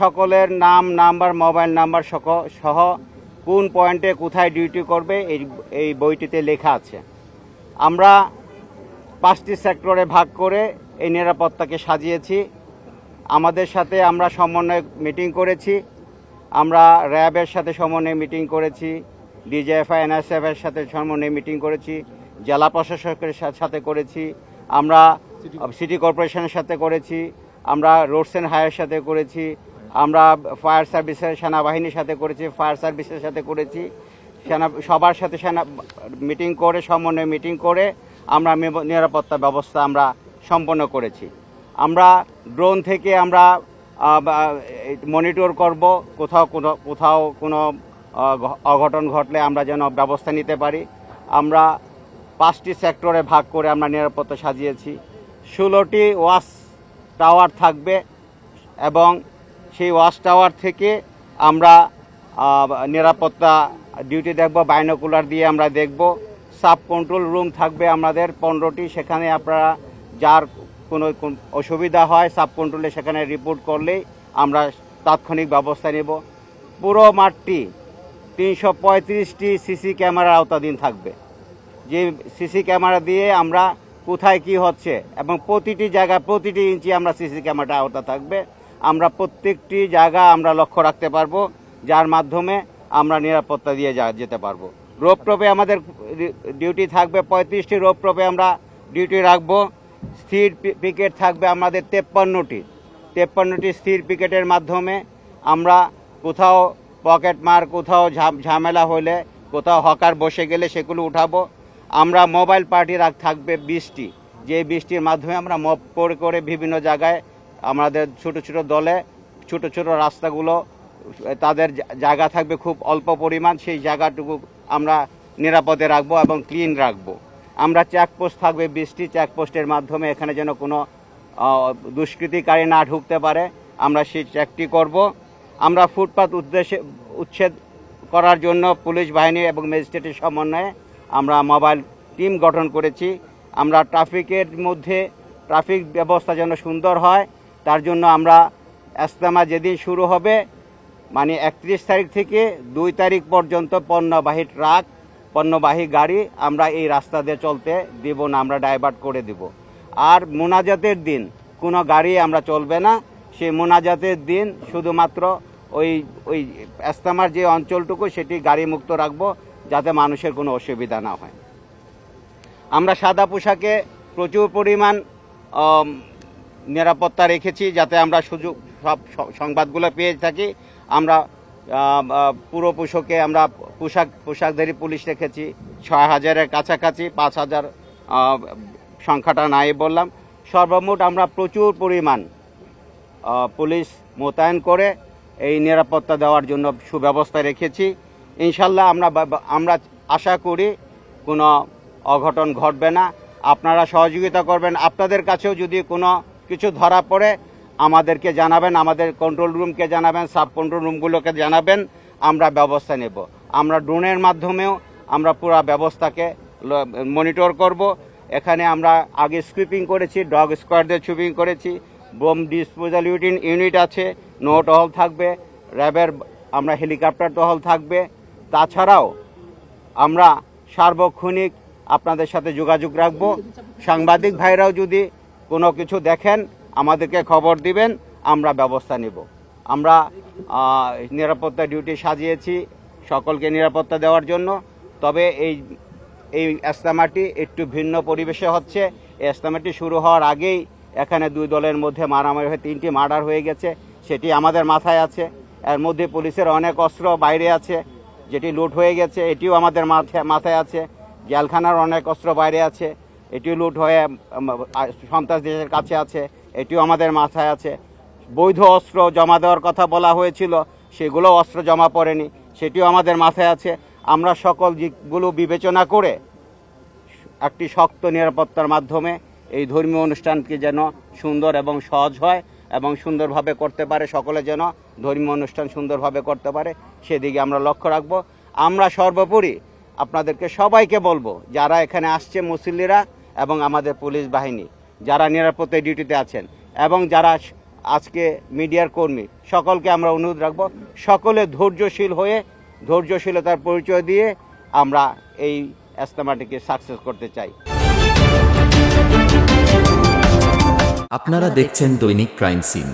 সকলের নাম, number, mobile number সহ কোন পয়েন্টে কোথায় ডিউটি করবে এই বইটিতে লেখা আছে। আমরা 5টি সেক্টরে ভাগ করে এই নিরাপত্তাকে সাজিয়েছি। আমাদের সাথে আমরা সমন্বয় মিটিং করেছি, আমরা র্যাবের সাথে সমন্বয় মিটিং করেছি, ডিজিএফআই এনএসএফ এর সাথে সমন্বয় মিটিং করেছি, জেলা প্রশাসকের সাথে করেছি, আমরা সিটি কর্পোরেশনের সাথে করেছি, আমরা রোডস অ্যান্ড হাইওয়ের সাথে করেছি, আমরা ফায়ার সার্ভিসের সেনাবাহিনীর সাথে করেছি, ফায়ার সার্ভিসের সাথে করেছি, সবার সাথে মিটিং করে সমন্বয় মিটিং করে আমরা নিরাপত্তা ব্যবস্থা আমরা সম্পন্ন করেছি। আমরা ড্রোন থেকে আমরা মনিটর করব, কোথাও কোনো অঘটন ঘটলে আমরা যেন ব্যবস্থা নিতে পারি। আমরা 5টি সেক্টরে ভাগ করে আমরা নিরাপত্তা সাজিয়েছি। 16টি ওয়াচ টাওয়ার থাকবে এবং সেই ওয়াচ টাওয়ার থেকে আমরা নিরাপত্তা ডিউটি দেখব, বাইনোকুলার দিয়ে আমরা দেখব। সাব কন্ট্রোল রুম থাকবে আমাদের 15টি, সেখানে আপনারা যার কোনো অসুবিধা হয় সাব কন্ট্রোলে সেখানে রিপোর্ট করলেই আমরা তাৎক্ষণিক ব্যবস্থা নেব। পুরো মাঠটি 335টি সিসি ক্যামেরার আওতাধীন থাকবে, যে সিসি ক্যামেরা দিয়ে আমরা কোথায় কি হচ্ছে এবং প্রতিটি জায়গায় প্রতিটি ইঞ্চি আমরা সিসি ক্যামেরাটা আওতা থাকবে। আমরা প্রত্যেকটি জায়গা আমরা লক্ষ্য রাখতে পারবো, যার মাধ্যমে আমরা নিরাপত্তা দিয়ে যেতে পারবো। রোপটপে আমাদের ডিউটি থাকবে 35টি রোপটপে আমরা ডিউটি রাখবো। স্থির পিকেট থাকবে আমাদের 53টি স্থির পিকেটের মাধ্যমে আমরা কোথাও পকেট মার, কোথাও ঝামেলা হলে, কোথাও হকার বসে গেলে সেগুলো উঠাবো। আমরা মোবাইল পার্টি থাকবে 20টি, যে 20টির মাধ্যমে আমরা মপ করে বিভিন্ন জায়গায় আমাদের ছোট ছোট দলে ছোট ছোট রাস্তাগুলো তাদের জায়গা থাকবে খুব অল্প পরিমাণ, সেই জায়গাটুকু আমরা নিরাপদে রাখবো এবং ক্লিন রাখবো। আমরা চেকপোস্ট থাকবে 20টি, চেকপোস্টের মাধ্যমে এখানে যেন কোনো দুষ্কৃতিকারী না ঢুকতে পারে, আমরা সেই চেকটি করব। আমরা ফুটপাত উচ্ছেদ করার জন্য পুলিশ বাহিনী এবং ম্যাজিস্ট্রেটের সমন্বয়ে আমরা মোবাইল টিম গঠন করেছি। আমরা ট্রাফিকের মধ্যে ট্রাফিক ব্যবস্থা যেন সুন্দর হয়, তার জন্য আমরা ইজতেমা যেদিন শুরু হবে মানে 31 তারিখ থেকে 2 তারিখ পর্যন্ত পণ্যবাহী ট্রাক, পণ্যবাহী গাড়ি আমরা এই রাস্তা দিয়ে চলতে দিব না, আমরা ডাইভার্ট করে দিব। আর মোনাজাতের দিন কোনো গাড়ি আমরা চলবে না, সেই মোনাজাতের দিন শুধুমাত্র ওই ইজতেমার যে অঞ্চলটুকু সেটি গাড়ি মুক্ত রাখবো, যাতে মানুষের কোনো অসুবিধা না হয়। আমরা সাদা পোশাকে প্রচুর পরিমাণ নিরাপত্তা রেখেছি, যাতে আমরা সব সংবাদগুলো পেয়ে থাকি। আমরা পুরো পোশাকে আমরা পোশাকধারী পুলিশ রেখেছি 6000-এর কাছাকাছি, 5000 সংখ্যাটা নাই বললাম। সর্বমোট আমরা প্রচুর পরিমাণ পুলিশ মোতায়েন করে এই নিরাপত্তা দেওয়ার জন্য সুব্যবস্থা রেখেছি। ইনশাল্লাহ আমরা আশা করি কোনো অঘটন ঘটবে না। আপনারা সহযোগিতা করবেন। আপনাদের কাছেও যদি কোনো কিছু ধরা পড়ে আমাদেরকে জানাবেন, আমাদের কন্ট্রোল রুমকে জানাবেন, সাব কন্ট্রোল রুমগুলোকে জানাবেন, আমরা ব্যবস্থা নেব। আমরা ড্রোনের মাধ্যমেও আমরা পুরো ব্যবস্থাকে মনিটর করব। এখানে আমরা আগে স্কুইপিং করেছি, ডগ স্কোয়াডদের সুইপিং করেছি, বোম ডিসপোজাল ইউনিট আছে, নো টহল থাকবে, র্যাবের আমরা হেলিকপ্টার টহল থাকবে। তাছাড়াও আমরা সার্বক্ষণিক আপনাদের সাথে যোগাযোগ রাখব। সাংবাদিক ভাইরাও যদি কোনো কিছু দেখেন আমাদেরকে খবর দিবেন, আমরা ব্যবস্থা নেব। আমরা নিরাপত্তা ডিউটি সাজিয়েছি সকলকে নিরাপত্তা দেওয়ার জন্য। তবে এই ইজতেমাটি একটু ভিন্ন পরিবেশে হচ্ছে। এই ইজতেমাটি শুরু হওয়ার আগেই এখানে 2 দলের মধ্যে মারামারি হয়ে 3টি মার্ডার হয়ে গেছে, সেটি আমাদের মাথায় আছে। এর মধ্যে পুলিশের অনেক অস্ত্র বাইরে আছে, যেটি লুট হয়ে গেছে, এটিও আমাদের মাথায় আছে। জেলখানার অনেক অস্ত্র বাইরে আছে, এটিও লুট হয়ে সন্ত্রাসীদের কাছে আছে, এটিও আমাদের মাথায় আছে। বৈধ অস্ত্র জমা দেওয়ার কথা বলা হয়েছিল, সেগুলো অস্ত্র জমা পড়েনি, সেটিও আমাদের মাথায় আছে। আমরা সকল দিকগুলো বিবেচনা করে একটি শক্ত নিরাপত্তার মাধ্যমে এই ধর্মীয় অনুষ্ঠানকে যেন সুন্দর এবং সহজ হয় এবং সুন্দরভাবে করতে পারে, সকলে যেন ধর্মীয় অনুষ্ঠান সুন্দরভাবে করতে পারে, সেদিকে আমরা লক্ষ্য রাখব। আমরা সর্বোপরি আপনাদেরকে সবাইকে বলবো, যারা এখানে আসছে মুসল্লিরা এবং আমাদের পুলিশ বাহিনী যারা নিরাপত্তা ডিউটিতে আছেন এবং যারা আজকে মিডিয়ার কর্মী সকলকে আমরা অনুরোধ রাখবো, সকলে ধৈর্যশীল হয়ে ধৈর্যশীলতার পরিচয় দিয়ে আমরা এই ইজতেমাটিকে সাকসেস করতে চাই। আপনারা দেখছেন দৈনিক ক্রাইম সিন।